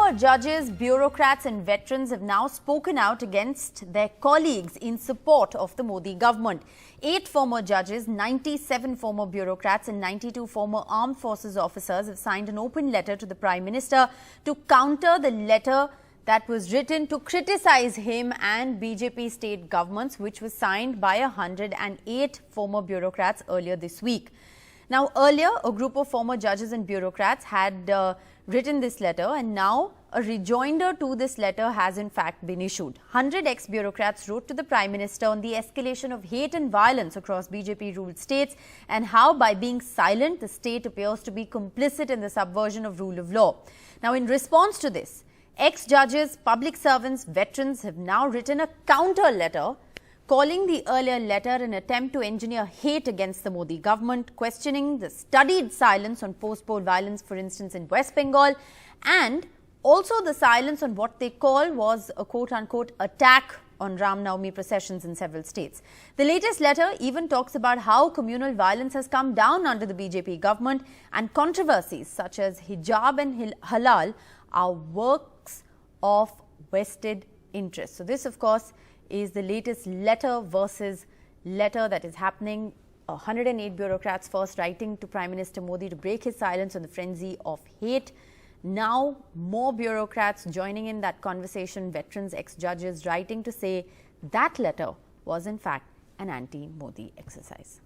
Former judges, bureaucrats and veterans have now spoken out against their colleagues in support of the Modi government. 8 former judges, 97 former bureaucrats and 92 former armed forces officers have signed an open letter to the Prime Minister to counter the letter that was written to criticize him and BJP state governments, which was signed by 108 former bureaucrats earlier this week. Now, earlier, a group of former judges and bureaucrats had written this letter, and now a rejoinder to this letter has in fact been issued. 100 ex-bureaucrats wrote to the Prime Minister on the escalation of hate and violence across BJP-ruled states and how, by being silent, the state appears to be complicit in the subversion of rule of law. Now, in response to this, ex-judges, public servants, veterans have now written a counter letter calling the earlier letter an attempt to engineer hate against the Modi government, questioning the studied silence on post-poll violence, for instance, in West Bengal, and also the silence on what they call was a quote-unquote attack on Ram Navami processions in several states. The latest letter even talks about how communal violence has come down under the BJP government, and controversies such as hijab and halal are works of vested interest. So this, of course, is the latest letter versus letter that is happening. 108 bureaucrats first writing to Prime Minister Modi to break his silence on the frenzy of hate. Now more bureaucrats joining in that conversation, veterans, ex-judges writing to say that letter was in fact an anti-Modi exercise.